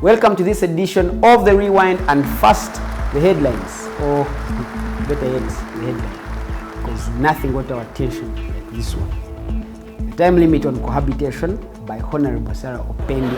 Welcome to this edition of The Rewind, and first, the headlines. Or better yet, the headline. Because nothing got our attention like this one. The time limit on cohabitation by Honorable Sarah Opendi.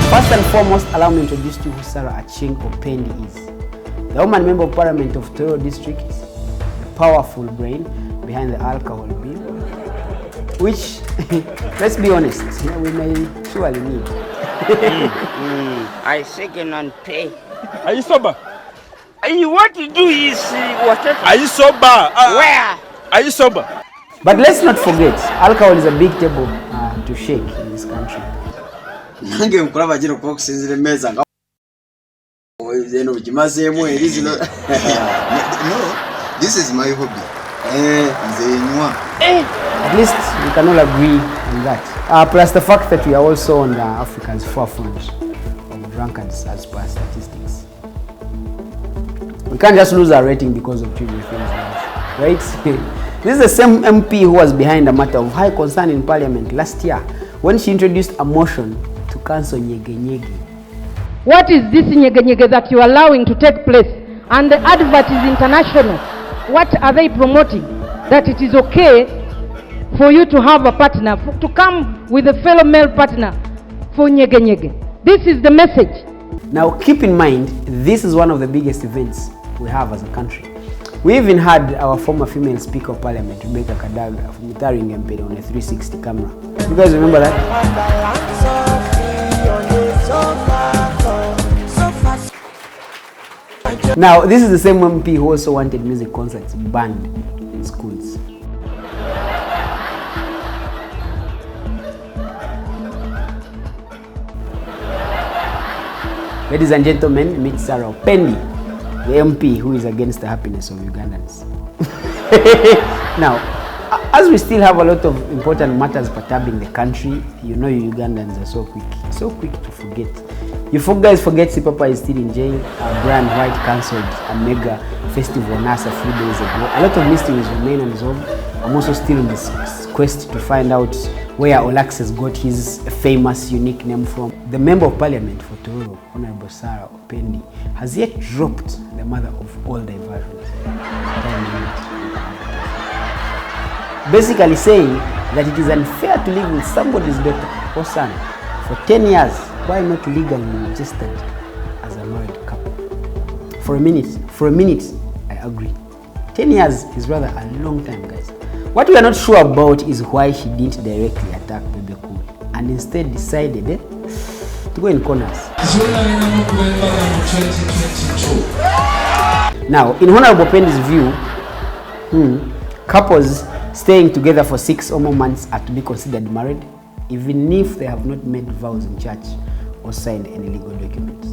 First and foremost, allow me to introduce to you who Sarah Acheng Opendi is. The woman member of Parliament of Tororo District, the powerful brain behind the alcohol bill, which, let's be honest, we may surely need. I second and pay. Are you sober? What you do is whatever. Are you sober? Where? Are you sober? But let's not forget, alcohol is a big table to shake in this country. No, this is my hobby. At least we can all agree on that. Plus the fact that we are also on Africa's forefront of drunkards as per statistics. We can't just lose our rating because of trivial things, right? This is the same MP who was behind a matter of high concern in Parliament last year when she introduced a motion to cancel Nyege Nyege. What is this Nyege Nyege that you are allowing to take place? And the advert is international. What are they promoting? That it is okay for you to have a partner, to come with a fellow male partner for Nyege Nyege. This is the message. Now keep in mind, this is one of the biggest events we have as a country. We even had our former female Speaker of Parliament, Rebecca Kadaga, from TheRewindUg on a 360 camera. You guys remember that? Now, this is the same MP who also wanted music concerts banned in schools. Ladies and gentlemen, meet Sarah Opendi, the MP who is against the happiness of Ugandans. Now, as we still have a lot of important matters perturbing the country, you know you Ugandans are so quick to forget. You guys forget Si Papa is still in jail, Brian White cancelled a mega festival on us a few days ago. A lot of mysteries remain unresolved. I'm also still in this quest to find out where Olax has got his famous, unique name from. The Member of Parliament for Tororo, Honorable Sarah Opendi, has yet dropped the mother of all diversions. Basically saying that it is unfair to live with somebody's daughter or son for 10 years, why not legally registered as a married couple? For a minute, I agree. 10 years is rather a long time, guys. What we are not sure about is why she didn't directly attack Bebe Cool and instead decided to go in corners. Now, in Honorable Opendi's view, couples staying together for 6 or more months are to be considered married, even if they have not made vows in church or signed any legal documents.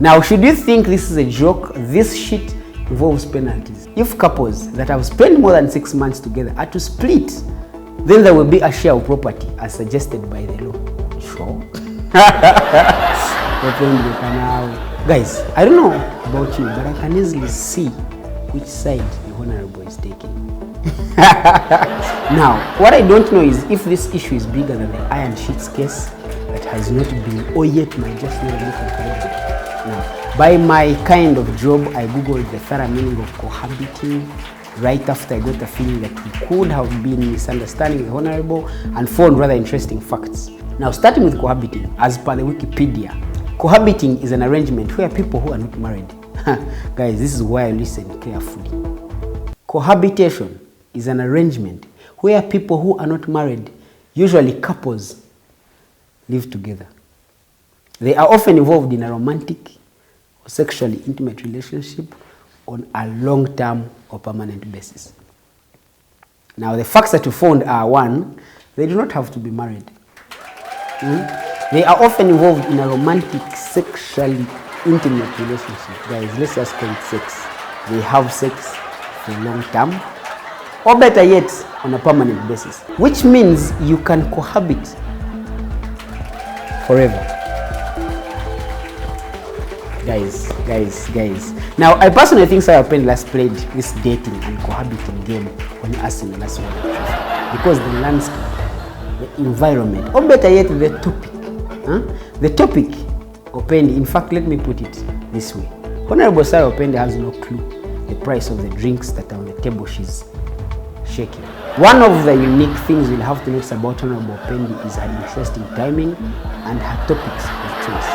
Now, should you think this is a joke, this shit involves penalties. If couples that have spent more than 6 months together are to split, then there will be a share of property as suggested by the law. Sure. Guys, I don't know about you, but I can easily see which side the Honorable is taking. Now, what I don't know is if this issue is bigger than the Iron Sheets case that has not been, or yet might just not be concluded. Now, by my kind of job, I googled the thorough meaning of cohabiting right after I got a feeling that we could have been misunderstanding the Honorable and found rather interesting facts. Now, starting with cohabiting, as per the Wikipedia, cohabiting is an arrangement where people who are not married, guys, this is why I listen carefully. Cohabitation is an arrangement where people who are not married, usually couples, live together. They are often involved in a romantic or sexually intimate relationship on a long-term or permanent basis. Now, the facts that we found are: 1, they do not have to be married. They are often involved in a romantic, sexually intimate relationship. Guys, let's just call it sex. They have sex for long-term, or better yet, on a permanent basis, which means you can cohabit forever. Guys. Now, I personally think Sarah Opendi last played this dating and cohabiting game when asked in the last one, because the landscape the environment, or better yet, the topic. The topic, Opendi, in fact, let me put it this way. Honorable Sir Opendi has no clue the price of the drinks that are on the table she's shaking. One of the unique things we'll have to notice about Honorable Opendi is her interesting timing and her topics of choice.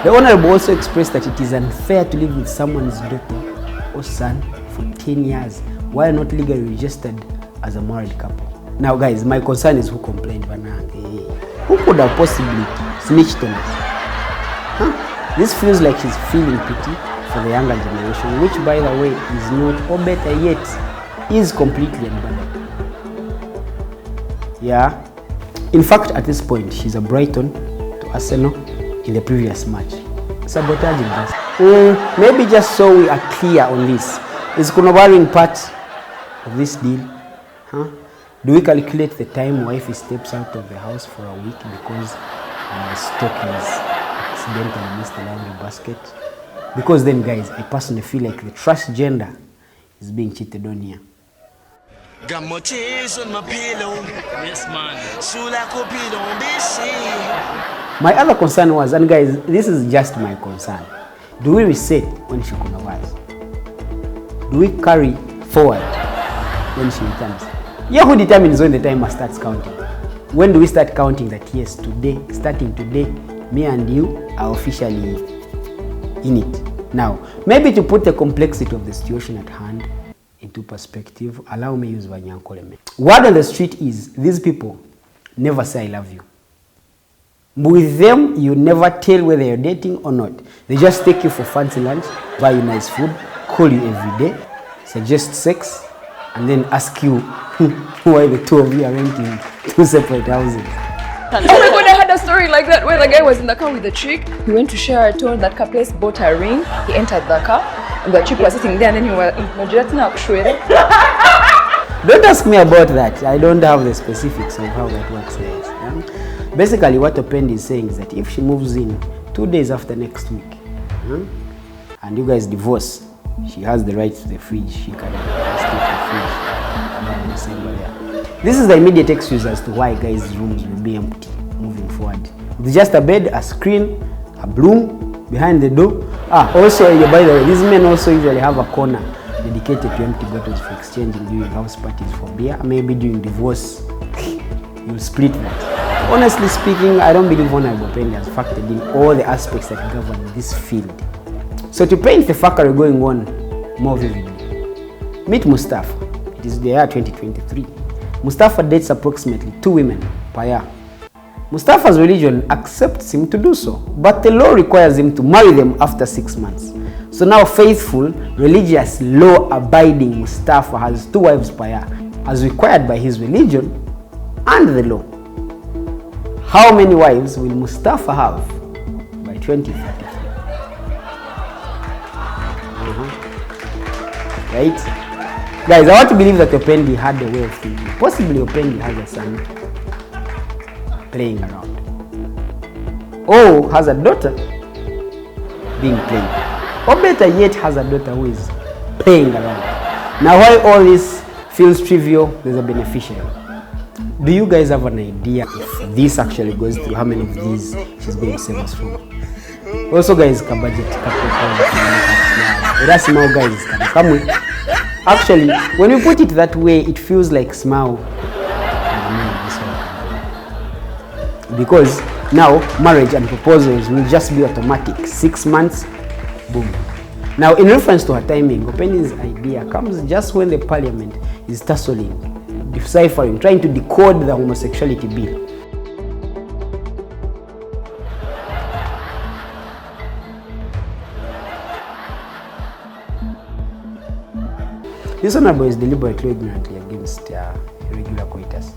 The Honorable also expressed that it is unfair to live with someone's daughter or son for 10 years while not legally registered as a married couple. Now guys, my concern is who complained. Who could have possibly snitched on us? This feels like she's feeling pity for the younger generation, which by the way is not, or better yet, is completely unbothered. Yeah. In fact, at this point, she's a Brighton to Arsenal in the previous match. Sabotaging us. Maybe just so we are clear on this. Is Kunobari part of this deal? Do we calculate the time wifey steps out of the house for a week because the stock is accidentally missed the laundry basket? Because then guys, I personally feel like the transgender is being cheated on here. Got more tears on my pillow. Yes, man. My other concern was, and guys, this is just my concern. Do we reset when she converts? Do we carry forward when she returns? Yeah, who determines when the timer starts counting? When do we start counting that yes, today, starting today, me and you are officially in it? Now, maybe to put the complexity of the situation at hand into perspective, allow me use Vanyankoleme. Word on the street is, these people never say I love you. With them, you never tell whether you're dating or not. They just take you for fancy lunch, buy you nice food, call you every day, suggest sex, and then ask you why the two of you are renting two separate houses. Oh my god, I had a story like that where the guy was in the car with the chick. He went to share a tour that place, bought a ring. He entered the car, and the chick was sitting there, and then he was Don't ask me about that. I don't have the specifics of how that works, guys. Basically, what Opendi is saying is that if she moves in 2 days after next week, and you guys divorce, she has the right to the fridge. She can stick the fridge. This is the immediate excuse as to why guys' rooms will be empty moving forward. With just a bed, a screen, a broom behind the door. Also, by the way, these men also usually have a corner dedicated to empty bottles for exchanging during house parties for beer. Maybe during divorce, you'll split that. Honestly speaking, I don't believe Honorable Opendi has factored in all the aspects that govern this field. So to paint the fuckery going on more vividly, meet Mustafa. It is the year 2023. Mustafa dates approximately 2 women per year. Mustafa's religion accepts him to do so, but the law requires him to marry them after 6 months. So now faithful, religious, law-abiding Mustafa has 2 wives per year, as required by his religion and the law. How many wives will Mustafa have by 2033? Right? Guys, I want to believe that Opendi had a way of thinking. Possibly Opendi has a son playing around. Or has a daughter being played. Or better yet, has a daughter who is playing around. Now, while all this feels trivial, there's a beneficiary. Do you guys have an idea if this actually goes through, how many of these she's going to save us from? Also, guys, budget. That's small, guys. Come with. Actually, when you put it that way, it feels like smile. Because now marriage and proposals will just be automatic. 6 months, boom. Now, in reference to her timing, Opendi's idea comes just when the parliament is tussling, deciphering, trying to decode the homosexuality bill. This honorable is deliberately ignorantly against irregular coitus.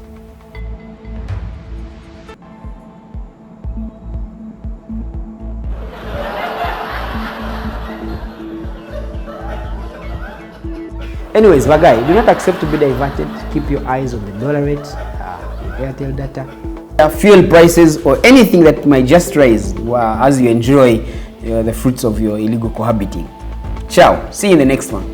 Anyways, Bagai, do not accept to be diverted. Keep your eyes on the dollar rate, your Airtel data, fuel prices, or anything that might just rise as you enjoy the fruits of your illegal cohabiting. Ciao. See you in the next one.